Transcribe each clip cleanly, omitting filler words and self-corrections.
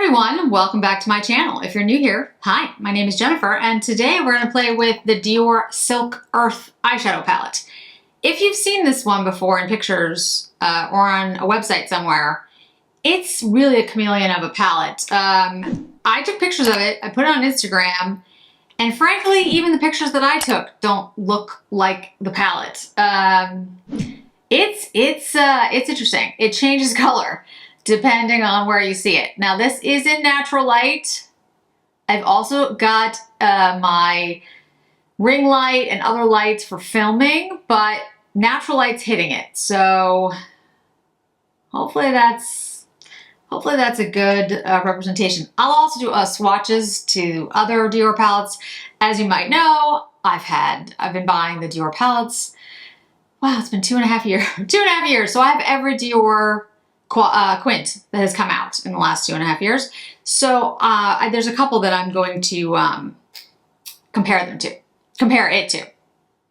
everyone, welcome back to my channel. If you're new here, hi, my name is Jennifer, and today we're going to play with the Dior Silk Earth eyeshadow palette. If you've seen this one before in pictures or on a website somewhere, it's really a chameleon of a palette. I took pictures of it, I put it on Instagram, and frankly, even the pictures that I took don't look like the palette. It's interesting. It changes color depending on where you see it. Now this is in natural light. I've also got my ring light and other lights for filming, but natural light's hitting it. So hopefully that's a good representation. I'll also do swatches to other Dior palettes. As you might know, I've been buying the Dior palettes. Wow, it's been 2.5 years. 2.5 years. So I have every Dior quint that has come out in the last 2.5 years. So there's a couple that I'm going to compare it to.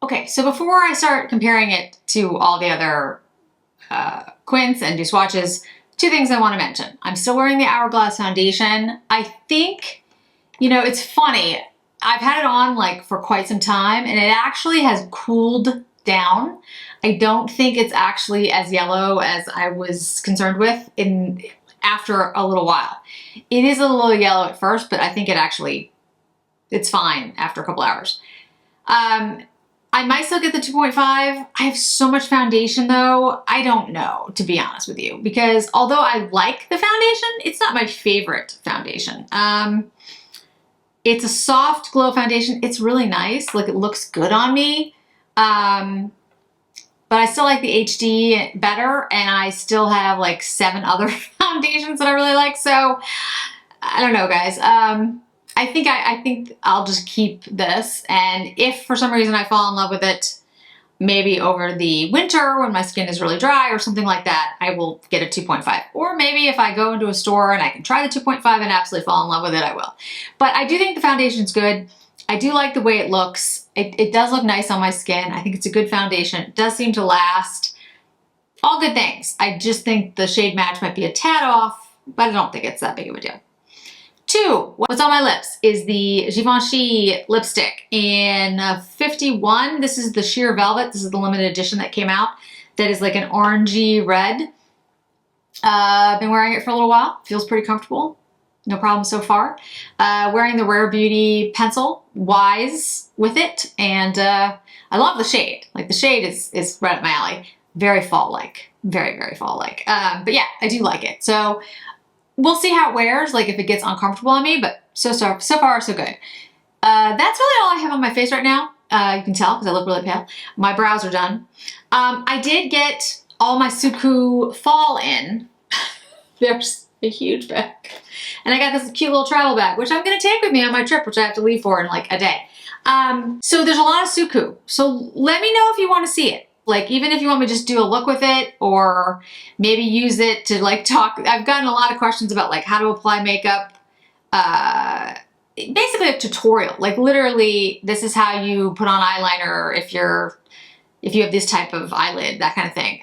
Okay, so before I start comparing it to all the other quints and do swatches, two things I want to mention. I'm still wearing the Hourglass foundation. I think, you know, it's funny. I've had it on like for quite some time and it actually has cooled down. I don't think it's actually as yellow as I was concerned with after a little while. It is a little yellow at first, but I think it's fine after a couple hours. I might still get the 2.5. I have so much foundation though, I don't know, to be honest with you, because although I like the foundation, it's not my favorite foundation. It's a soft glow foundation. It's really nice. Like, it looks good on me. But I still like the HD better, and I still have like 7 other foundations that I really like. So I don't know, guys. I think I'll just keep this, and if for some reason I fall in love with it, maybe over the winter when my skin is really dry or something like that, I will get a 2.5. Or maybe if I go into a store and I can try the 2.5 and absolutely fall in love with it, I will. But I do think the foundation's good. I do like the way it looks. It does look nice on my skin. I think it's a good foundation. It does seem to last. All good things. I just think the shade match might be a tad off, but I don't think it's that big of a deal. 2, what's on my lips is the Givenchy lipstick in 51. This is the Sheer Velvet. This is the limited edition that came out. That is like an orangey red. I've been wearing it for a little while. Feels pretty comfortable. No problem so far. Wearing the Rare Beauty pencil, Wise, with it. And I love the shade. Like, the shade is right up my alley. Very fall-like. Very, very fall-like. But yeah, I do like it. So we'll see how it wears, like if it gets uncomfortable on me, but so far, so good. That's really all I have on my face right now. You can tell because I look really pale. My brows are done. I did get all my Suqqu fall in. There's a huge bag. And I got this cute little travel bag, which I'm going to take with me on my trip, which I have to leave for in like a day. So there's a lot of Suqqu. So let me know if you want to see it. Like, even if you want me to just do a look with it, or maybe use it to like talk. I've gotten a lot of questions about like how to apply makeup. Basically a tutorial. Like, literally, this is how you put on eyeliner if you have this type of eyelid, that kind of thing.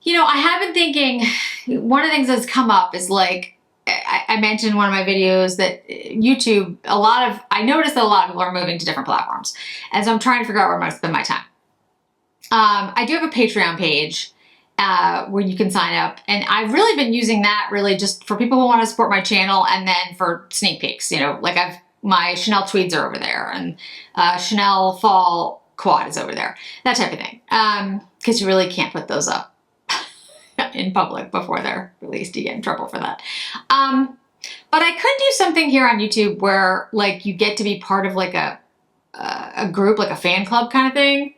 You know, I have been thinking, one of the things that's come up is like, I mentioned in one of my videos that YouTube, I noticed that a lot of people are moving to different platforms. And so I'm trying to figure out where I'm going to spend my time. I do have a Patreon page where you can sign up, and I've really been using that really just for people who want to support my channel, and then for sneak peeks. You know, like my Chanel tweeds are over there, and Chanel fall quad is over there, that type of thing. Because you really can't put those up in public before they're released. You get in trouble for that. But I could do something here on YouTube where like you get to be part of like a group, like a fan club kind of thing,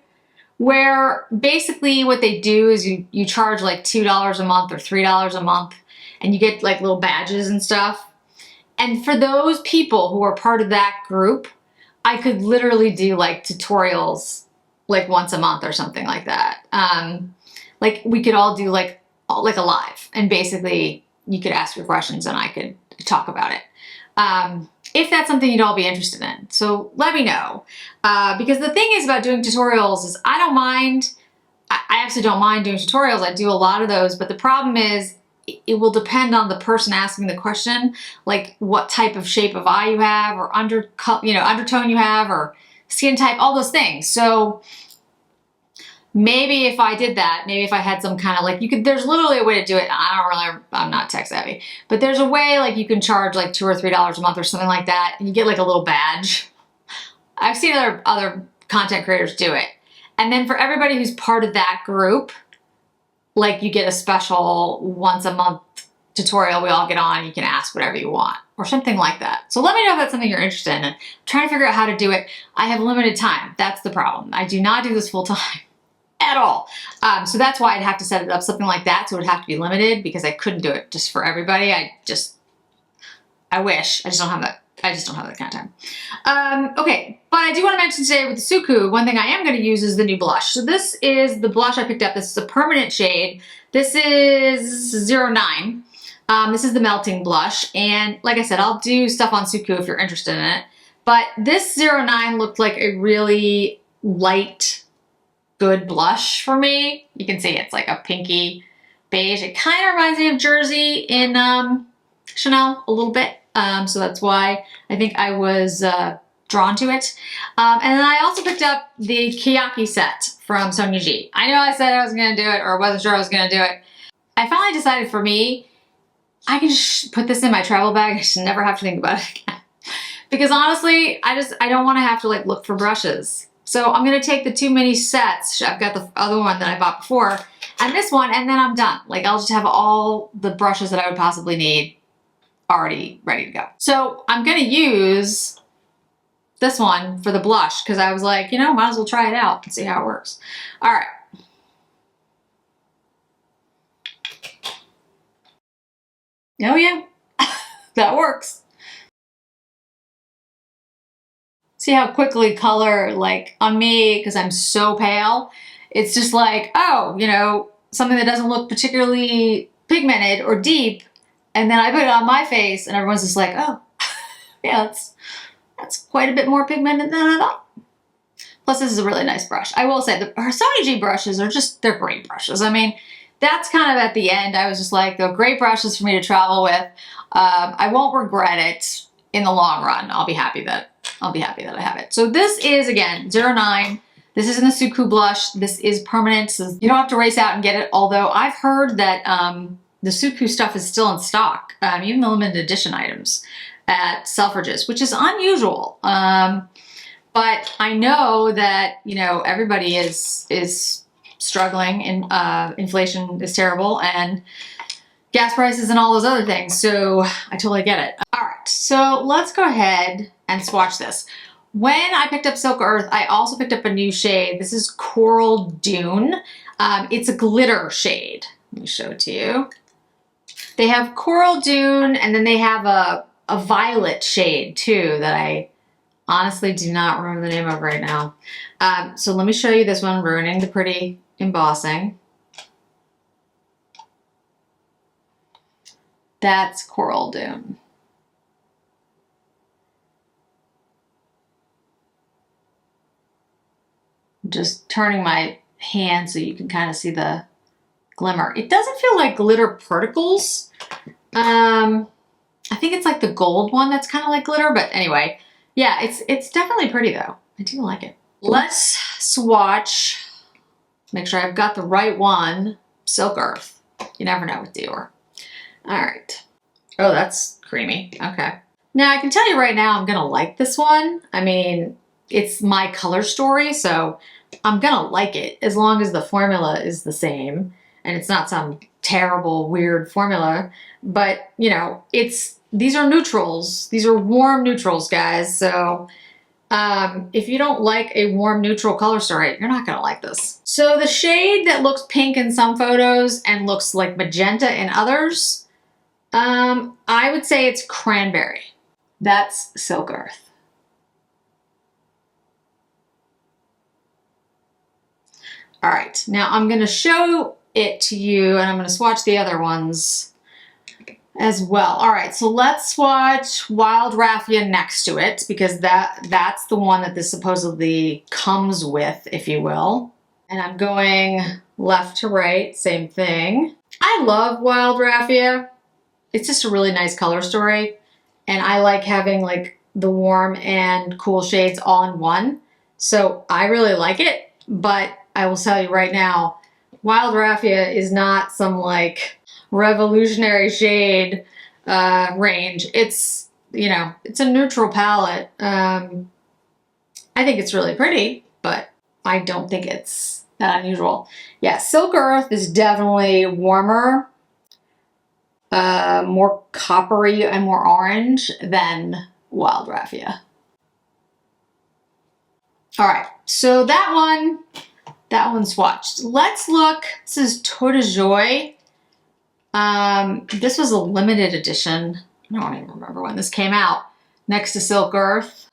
where basically what they do is you charge like $2 a month or $3 a month, and you get like little badges and stuff. And for those people who are part of that group, I could literally do like tutorials like once a month or something like that. Like, we could all do like a live, and basically you could ask your questions and I could talk about it. If that's something you'd all be interested in. So let me know. Because the thing is about doing tutorials is I don't mind. I absolutely don't mind doing tutorials. I do a lot of those, but the problem is it will depend on the person asking the question, like what type of shape of eye you have, or undertone you have, or skin type, all those things. So maybe if I did that, maybe if I had some kind of like, there's literally a way to do it. I'm not tech savvy, but there's a way like you can charge like $2 or $3 a month or something like that, and you get like a little badge. I've seen other content creators do it. And then for everybody who's part of that group, like you get a special once a month tutorial we all get on, you can ask whatever you want or something like that. So let me know if that's something you're interested in. I'm trying to figure out how to do it. I have limited time. That's the problem. I do not do this full time at all. So that's why I'd have to set it up something like that. So it would have to be limited because I couldn't do it just for everybody. I wish. I just don't have that. I just don't have that kind of time. Okay, but I do want to mention today with the Suqqu, one thing I am going to use is the new blush. So this is the blush I picked up. This is a permanent shade. This is 09. This is the melting blush. And like I said, I'll do stuff on Suqqu if you're interested in it. But this 09 looked like a really light, good blush for me. You can see it's like a pinky beige. It kind of reminds me of Jersey in Chanel a little bit. So that's why I think I was drawn to it. And then I also picked up the Keyaki set from Sonia G. I know I said I was going to do it, or wasn't sure I was going to do it. I finally decided for me, I can just put this in my travel bag. I should never have to think about it again. Because honestly, I don't want to have to like look for brushes. So I'm going to take the 2 mini sets. I've got the other one that I bought before and this one, and then I'm done. Like I'll just have all the brushes that I would possibly need already ready to go. So I'm going to use this one for the blush because I was like, you know, might as well try it out and see how it works. All right. Oh yeah, that works. See how quickly color, like on me, because I'm so pale, it's just like, oh, you know, something that doesn't look particularly pigmented or deep, and then I put it on my face and everyone's just like, oh, yeah, that's quite a bit more pigmented than I thought. Plus this is a really nice brush. I will say, her Sonia G brushes are they're great brushes. I mean, that's kind of at the end. I was just like, they're great brushes for me to travel with. I won't regret it in the long run. I'll be happy that I have it. So this is, again, 09. This is in the Suqqu blush. This is permanent, so you don't have to race out and get it. Although I've heard that the Suqqu stuff is still in stock, even the limited edition items at Selfridges, which is unusual. But I know that, you know, everybody is struggling, and inflation is terrible, and gas prices and all those other things. So I totally get it. All right, so let's go ahead and swatch this. When I picked up Silk Earth, I also picked up a new shade. This is Coral Dune. It's a glitter shade. Let me show it to you. They have Coral Dune, and then they have a violet shade too that I honestly do not remember the name of right now. So let me show you this one, ruining the pretty embossing. That's Coral Dune. Just turning my hand so you can kind of see the glimmer. It doesn't feel like glitter particles. I think it's like the gold one that's kind of like glitter, but anyway, yeah, it's definitely pretty though. I do like it. Let's swatch. Make sure I've got the right one. Silk Earth. You never know with Dior. All right. Oh, that's creamy. Okay. Now I can tell you right now I'm gonna like this one. I mean, it's my color story, so I'm gonna like it as long as the formula is the same and it's not some terrible, weird formula. But, you know, these are neutrals. These are warm neutrals, guys. So if you don't like a warm neutral color story, you're not gonna like this. So the shade that looks pink in some photos and looks like magenta in others, I would say it's Cranberry. That's Silk Earth. All right, now I'm gonna show it to you and I'm gonna swatch the other ones as well. All right, so let's swatch Wild Raffia next to it because that's the one that this supposedly comes with, if you will. And I'm going left to right, same thing. I love Wild Raffia. It's just a really nice color story. And I like having like the warm and cool shades all in one. So I really like it, but I will tell you right now, Wild Raffia is not some like revolutionary shade range. It's, you know, it's a neutral palette. I think it's really pretty, but I don't think it's that unusual. Yeah, Silk Earth is definitely warmer, more coppery and more orange than Wild Raffia. All right, so that one's swatched. Let's look. This is Tour de Joy. This was a limited edition. I don't even remember when this came out. Next to Silk Earth.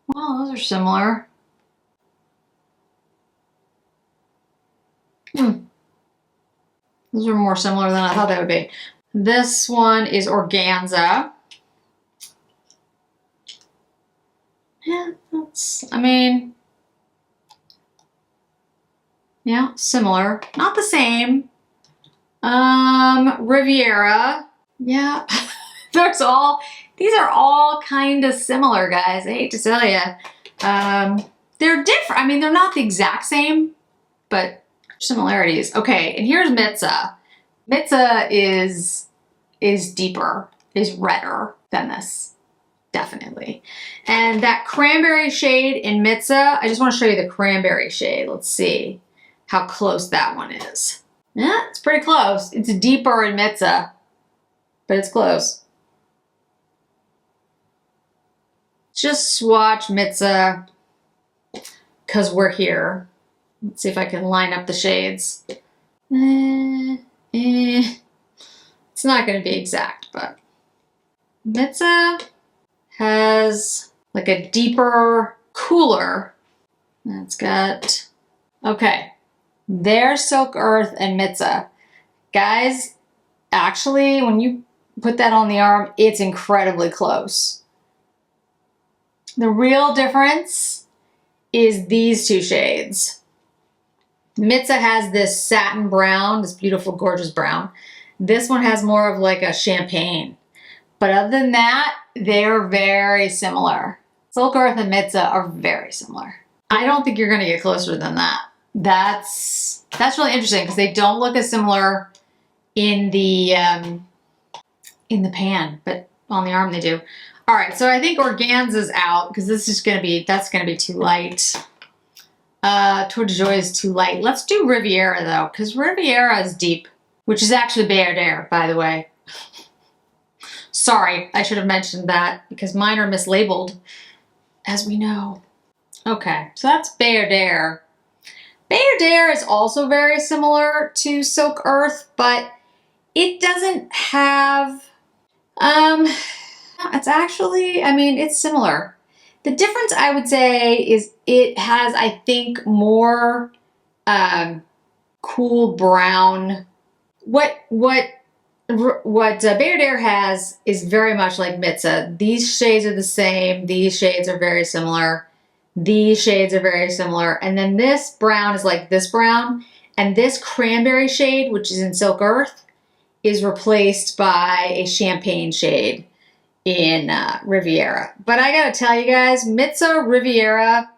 Well, those are similar. Those are more similar than I thought they would be. This one is organza. Yeah, that's, I mean, yeah, similar. Not the same. Riviera. Yeah, these are all kind of similar, guys. I hate to tell you. They're different. I mean, they're not the exact same, but similarities. Okay, and here's Mitza. Mitza is deeper, is redder than this, definitely. And that cranberry shade in Mitza, I just want to show you the cranberry shade. Let's see how close that one is. Yeah, it's pretty close. It's deeper in Mitza, but it's close. Just swatch Mitza because we're here. Let's see if I can line up the shades. It's not going to be exact, but Mitza has like a deeper, cooler. It's got, okay, there's Silk Earth and Mitza. Guys, actually, when you put that on the arm, it's incredibly close. The real difference is these two shades. Mitza has this satin brown, this beautiful, gorgeous brown. This one has more of like a champagne. But other than that, they're very similar. Silk Earth and Mitza are very similar. I don't think you're gonna get closer than that. That's really interesting because they don't look as similar in the pan, but on the arm they do. All right, so I think organza's out because that's gonna be too light. Tour de Joy is too light. Let's do Riviera though, because Riviera is deep, which is actually Bayardere, by the way. Sorry, I should have mentioned that because mine are mislabeled, as we know. Okay, so that's Bayardere. Bayardere is also very similar to Silk Earth, but it doesn't have, it's actually, I mean, it's similar. The difference I would say is it has, I think, more cool brown. What Bayardere has is very much like Mitza. These shades are the same. These shades are very similar. These shades are very similar. And then this brown is like this brown. And this cranberry shade, which is in Silk Earth, is replaced by a champagne shade in Riviera. But I gotta tell you guys, Mitza, Riviera,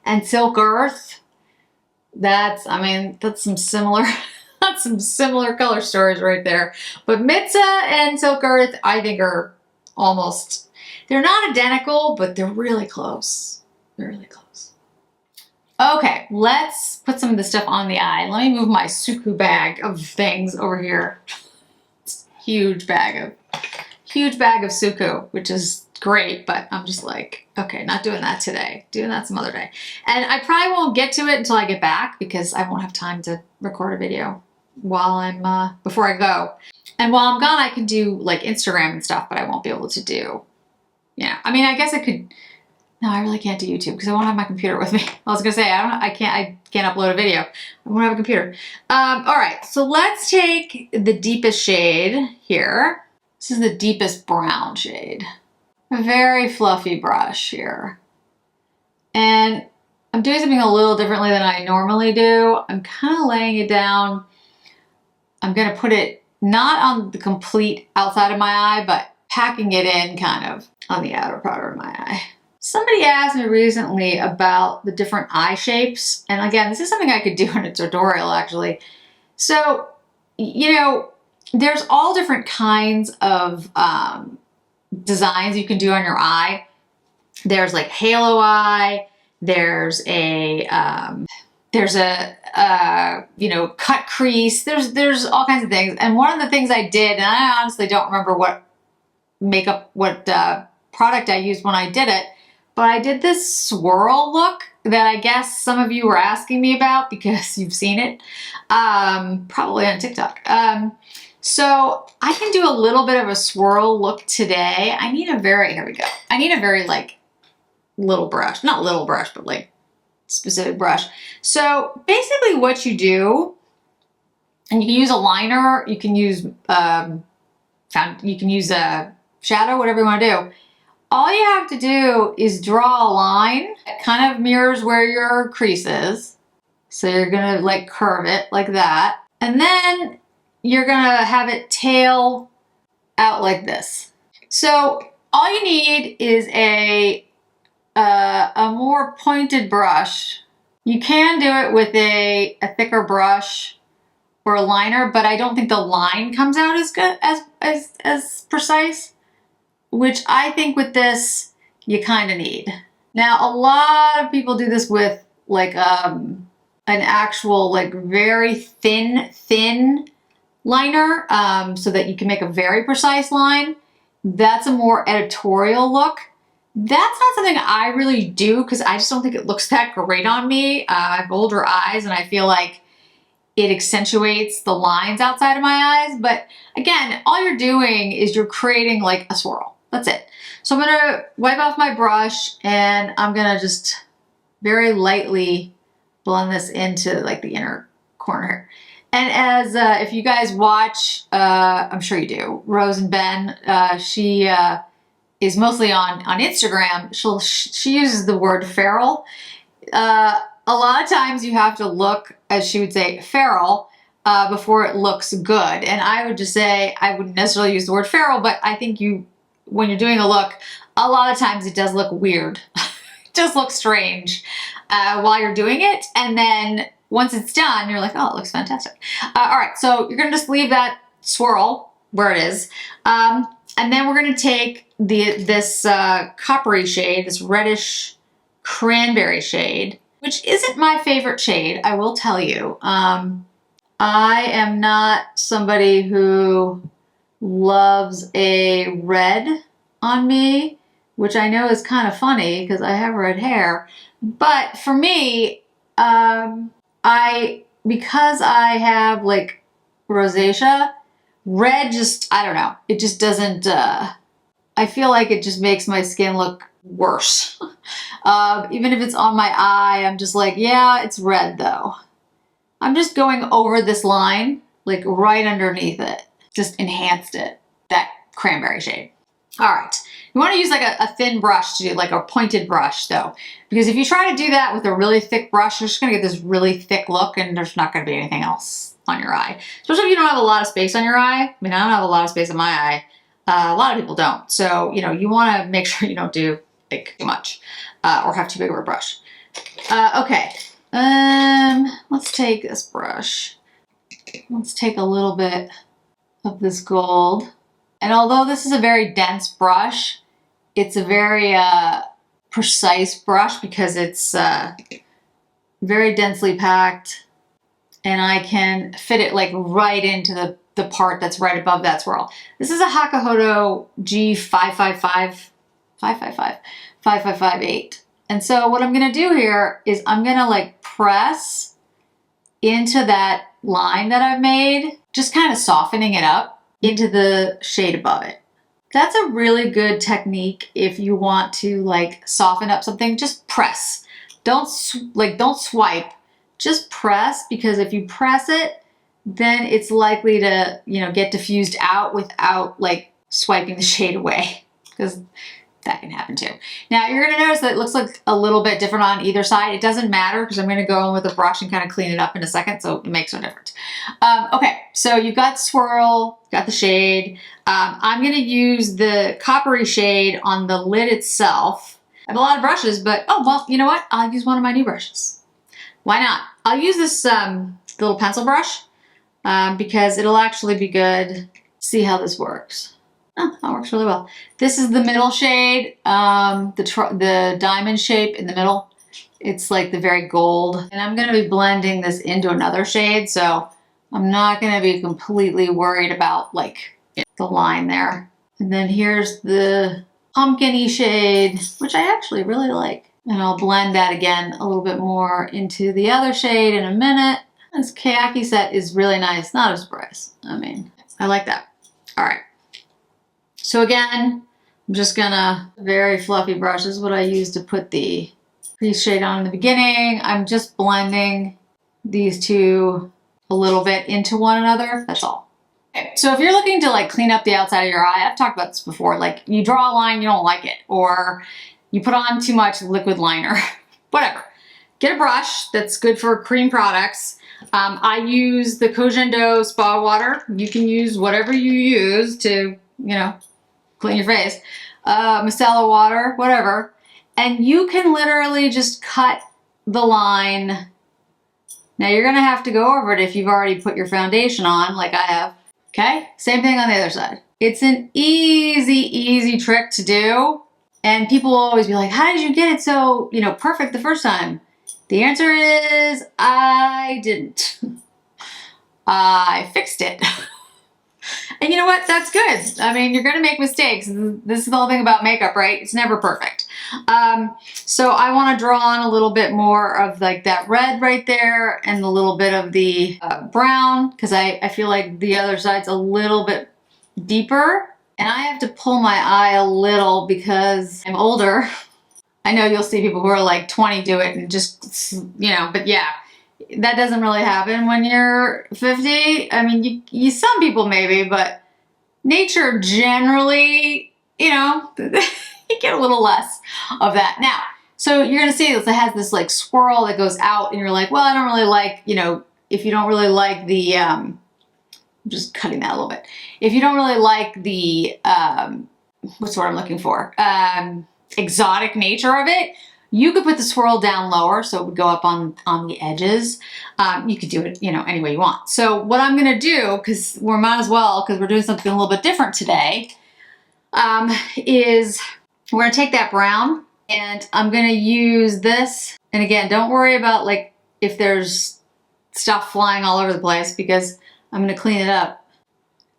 and Silk Earth, that's some similar that's some similar color stories right there. But Mitza and Silk Earth, I think, are almost, they're not identical, but they're really close. They're really close. Okay, let's put some of this stuff on the eye. Let me move my Suqqu bag of things over here. It's a huge bag of Suqqu, which is great, but I'm just like, okay, not doing that today. Doing that some other day. And I probably won't get to it until I get back because I won't have time to record a video while I'm, before I go. And while I'm gone, I can do like Instagram and stuff, but I won't be able to do, yeah. I mean, I guess I could, no, I really can't do YouTube because I won't have my computer with me. I was gonna say, I can't upload a video. I won't have a computer. All right, so let's take the deepest shade here. This is the deepest brown shade. A very fluffy brush here. And I'm doing something a little differently than I normally do. I'm kind of laying it down I'm gonna put it not on the complete outside of my eye, but packing it in kind of on the outer part of my eye. Somebody asked me recently about the different eye shapes. And again, this is something I could do in a tutorial actually. So, you know, there's all different kinds of designs you can do on your eye. There's like halo eye, there's a you know, cut crease, there's all kinds of things. And one of the things I did, and I honestly don't remember what product I used when I did it, but I did this swirl look that I guess some of you were asking me about because you've seen it, probably on TikTok. So I can do a little bit of a swirl look today. I need a very, here we go. I need a very like little brush, not little brush, but like specific brush. So basically what you do, and you can use a liner, you can use a shadow, whatever you want to do. All you have to do is draw a line that kind of mirrors where your crease is. So you're gonna like curve it like that. And then you're gonna have it tail out like this. So all you need is a more pointed brush. You can do it with a thicker brush or a liner, but I don't think the line comes out as good as precise, which I think with this you kind of need. Now a lot of people do this with like an actual like very thin liner, so that you can make a very precise line. That's a more editorial look. That's not something I really do because I just don't think it looks that great on me. I have older eyes and I feel like it accentuates the lines outside of my eyes. But again, all you're doing is you're creating like a swirl. That's it. So I'm gonna wipe off my brush and I'm gonna just very lightly blend this into like the inner corner here. And as if you guys watch, I'm sure you do, Rose and Ben, she is mostly on Instagram. She uses the word feral. A lot of times you have to look, as she would say, feral, before it looks good. And I would just say, I wouldn't necessarily use the word feral, but I think when you're doing a look, a lot of times it does look weird. It just looks strange while you're doing it. And then once it's done, you're like, oh, it looks fantastic. All right, so you're gonna just leave that swirl where it is. And then we're gonna take this coppery shade, this reddish cranberry shade, which isn't my favorite shade, I will tell you. I am not somebody who loves a red on me, which I know is kind of funny because I have red hair. But for me, because I have like rosacea, red just, I don't know, it just doesn't, I feel like it just makes my skin look worse. Even if it's on my eye, I'm just like, yeah, it's red though. I'm just going over this line, like right underneath it. Just enhanced it, that cranberry shade. All right, you wanna use like a thin brush to do, like a pointed brush though, because if you try to do that with a really thick brush, you're just gonna get this really thick look and there's not gonna be anything else on your eye. Especially if you don't have a lot of space on your eye. I mean, I don't have a lot of space on my eye. A lot of people don't. So, you know, you wanna make sure you don't do like too much or have too big of a brush. Okay, let's take this brush. Let's take a little bit of this gold. And although this is a very dense brush, it's a very precise brush because it's very densely packed, and I can fit it like right into the part that's right above that swirl. This is a Hakuhodo G5558. And so what I'm gonna do here is I'm gonna like press into that line that I've made, just kind of softening it up into the shade above it. That's a really good technique if you want to like soften up something. Just press. Don't swipe. Just press, because if you press it, then it's likely to, you know, get diffused out without like swiping the shade away. Because that can happen too. Now you're gonna notice that it looks like a little bit different on either side. It doesn't matter because I'm gonna go in with a brush and kind of clean it up in a second, so it makes no difference. Okay, so you've got swirl, got the shade. I'm gonna use the coppery shade on the lid itself. I have a lot of brushes, but oh, well, you know what? I'll use one of my new brushes. Why not? I'll use this little pencil brush because it'll actually be good. See how this works. Oh, that works really well. This is the middle shade, the diamond shape in the middle. It's like the very gold. And I'm gonna be blending this into another shade, so I'm not gonna be completely worried about like the line there. And then here's the pumpkin-y shade, which I actually really like. And I'll blend that again a little bit more into the other shade in a minute. This Keyaki set is really nice, not as bright. I mean, I like that. All right. So again, I'm just gonna, very fluffy brush is what I use to put the crease shade on in the beginning. I'm just blending these two a little bit into one another, that's all. Okay, so if you're looking to like clean up the outside of your eye, I've talked about this before, like you draw a line, you don't like it, or you put on too much liquid liner, whatever. Get a brush that's good for cream products. I use the Kojendo Spa Water. You can use whatever you use to, you know, clean your face, micellar water, whatever. And you can literally just cut the line. Now you're gonna have to go over it if you've already put your foundation on, like I have, okay? Same thing on the other side. It's an easy trick to do. And people will always be like, how did you get it so, you know, perfect the first time? The answer is, I didn't. I fixed it. And you know what? That's good. I mean, you're going to make mistakes. This is the whole thing about makeup, right? It's never perfect. So I want to draw on a little bit more of like that red right there and a little bit of the brown because I feel like the other side's a little bit deeper. And I have to pull my eye a little because I'm older. I know you'll see people who are like 20 do it and just, you know, but yeah. That doesn't really happen when you're 50. I mean, you some people maybe, but nature generally, you know, you get a little less of that. Now, so you're gonna see this, it has this like swirl that goes out and you're like, well, I don't really like, you know, if you don't really like the, I'm just cutting that a little bit. If you don't really like the, what's the word I'm looking for? Exotic nature of it, you could put the swirl down lower so it would go up on the edges. You could do it, you know, any way you want. So what I'm gonna do, because we might as well, because we're doing something a little bit different today, is we're gonna take that brown and I'm gonna use this. And again, don't worry about like if there's stuff flying all over the place because I'm gonna clean it up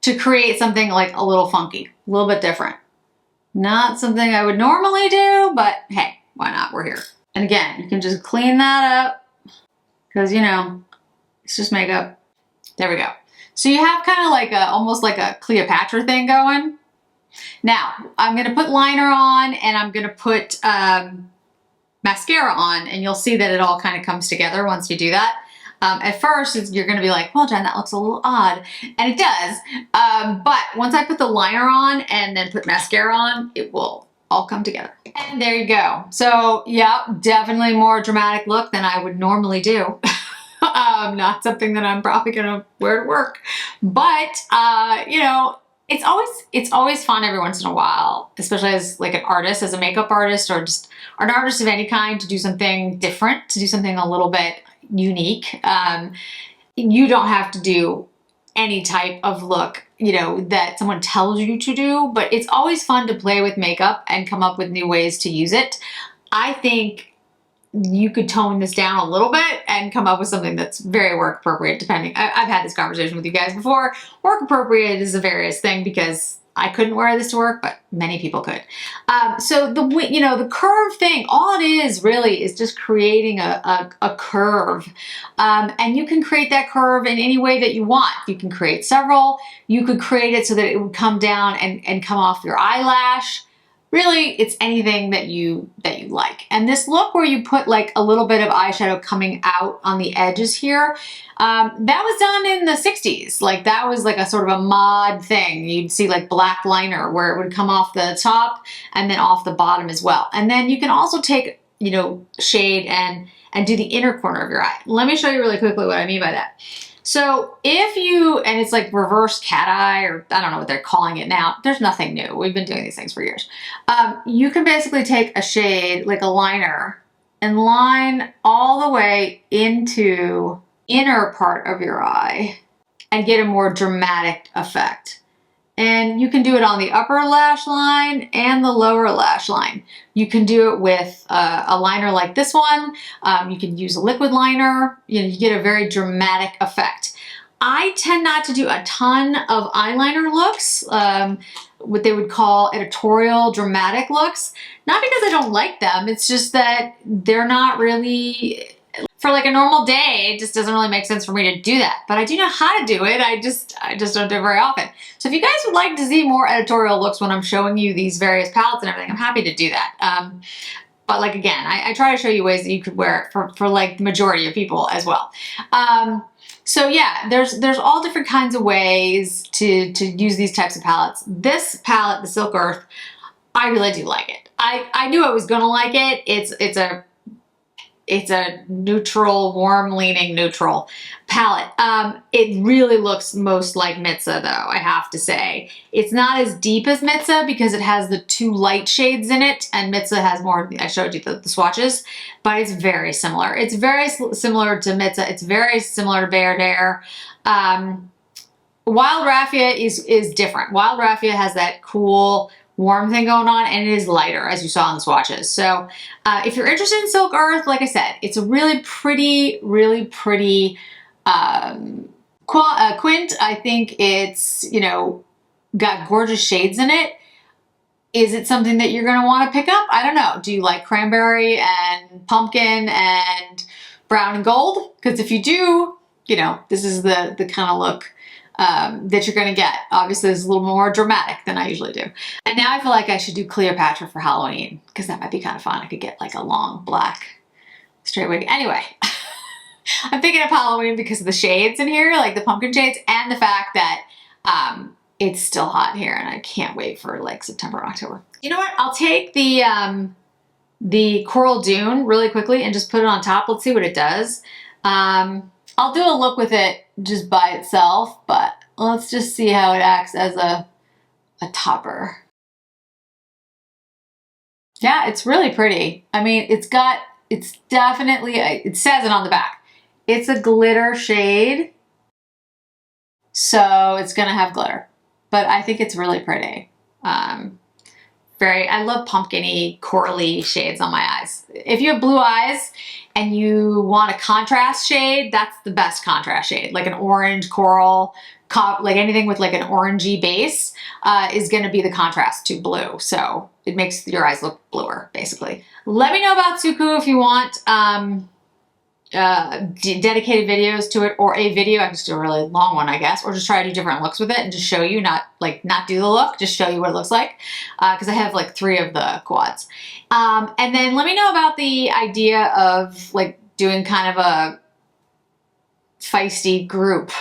to create something like a little funky, a little bit different. Not something I would normally do, but hey, why not? We're here. And again, you can just clean that up because, you know, it's just makeup. There we go. So you have kind of like a, almost like a Cleopatra thing going. Now, I'm going to put liner on and I'm going to put mascara on and you'll see that it all kind of comes together once you do that. At first, you're going to be like, well, Jen, that looks a little odd. And it does. But once I put the liner on and then put mascara on, it will all come together. And there you go. So yeah, definitely more dramatic look than I would normally do. Not something that I'm probably going to wear to work. But, you know, it's always fun every once in a while, especially as like an artist, as a makeup artist or just an artist of any kind, to do something different, to do something a little bit unique. You don't have to do any type of look, you know, that someone tells you to do, but it's always fun to play with makeup and come up with new ways to use it. I think you could tone this down a little bit and come up with something that's very work appropriate, depending. I've had this conversation with you guys before. Work appropriate is a various thing because I couldn't wear this to work, but many people could. So the curve thing, all it is really is just creating a curve. And you can create that curve in any way that you want. You can create several. You could create it so that it would come down and come off your eyelash. really it's anything that you like. And this look where you put like a little bit of eyeshadow coming out on the edges here, that was done in the 60s. Like that was like a sort of a mod thing. You'd see like black liner where it would come off the top and then off the bottom as well. And then you can also take, you know, shade and do the inner corner of your eye. Let me show you really quickly what I mean by that. So if you, and it's like reverse cat eye, or I don't know what they're calling it now. There's nothing new. We've been doing these things for years. You can basically take a shade, like a liner, and line all the way into inner part of your eye and get a more dramatic effect. And you can do it on the upper lash line and the lower lash line. You can do it with a liner like this one. You can use a liquid liner. You know, you get a very dramatic effect. I tend not to do a ton of eyeliner looks, what they would call editorial dramatic looks. Not because I don't like them, it's just that they're not really, for like a normal day, it just doesn't really make sense for me to do that. But I do know how to do it. I just don't do it very often. So if you guys would like to see more editorial looks when I'm showing you these various palettes and everything, I'm happy to do that. But like again, I try to show you ways that you could wear it for like the majority of people as well. So yeah, there's all different kinds of ways to use these types of palettes. This palette, the Silk Earth, I really do like it. I knew I was gonna like it. It's a neutral, warm-leaning neutral palette. It really looks most like Mitza, though, I have to say. It's not as deep as Mitza because it has the two light shades in it, and Mitza has more, I showed you the swatches, but it's very similar. It's very similar to Mitza. It's very similar to Bear Dare. Wild Raffia is different. Wild Raffia has that cool, warm thing going on, and it is lighter, as you saw in the swatches. So if you're interested in Silk Earth, like I said, it's a really pretty quint. I think it's, you know, got gorgeous shades in it. Is it something that you're going to want to pick up? I don't know. Do you like cranberry and pumpkin and brown and gold? Because if you do, you know, this is the kind of look that you're going to get. Obviously, it's a little more dramatic than I usually do. And now I feel like I should do Cleopatra for Halloween because that might be kind of fun. I could get like a long black straight wig. Anyway, I'm thinking of Halloween because of the shades in here, like the pumpkin shades, and the fact that it's still hot here and I can't wait for like September, October. You know what? I'll take the Coral Dune really quickly and just put it on top. Let's see what it does. I'll do a look with it just by itself, but let's just see how it acts as a topper. Yeah, it's really pretty. I mean, it's definitely, it says it on the back. It's a glitter shade, so it's gonna have glitter, but I think it's really pretty. I love pumpkin-y, corally shades on my eyes. If you have blue eyes and you want a contrast shade, that's the best contrast shade. Like an orange, coral, like anything with like an orangey base is gonna be the contrast to blue. So it makes your eyes look bluer, basically. Let me know about Suqqu if you want dedicated videos to it, or a video. I can just do a really long one, I guess, or just try to do different looks with it and just show you, not do the look, just show you what it looks like, because I have like 3 of the quads. And then let me know about the idea of like doing kind of a feisty group.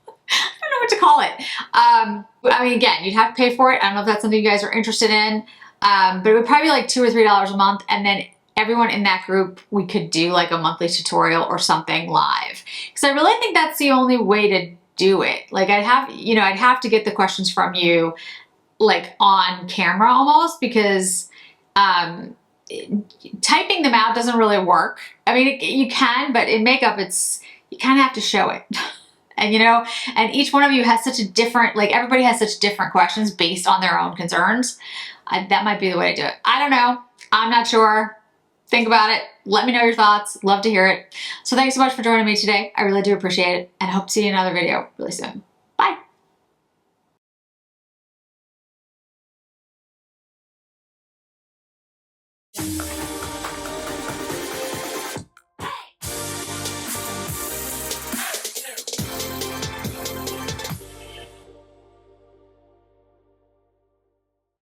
I don't know what to call it. I mean, again, you'd have to pay for it. I don't know if that's something you guys are interested in, but it would probably be like $2 or $3 a month, and then everyone in that group, we could do like a monthly tutorial or something live. Because I really think that's the only way to do it. Like I'd have to get the questions from you like on camera almost, because typing them out doesn't really work. I mean, you can, but in makeup, you kind of have to show it. And you know, and each one of you has such a different, like everybody has such different questions based on their own concerns. That might be the way to do it. I don't know. I'm not sure. Think about it. Let me know your thoughts. Love to hear it. So thanks so much for joining me today. I really do appreciate it, and hope to see you in another video really soon. Bye.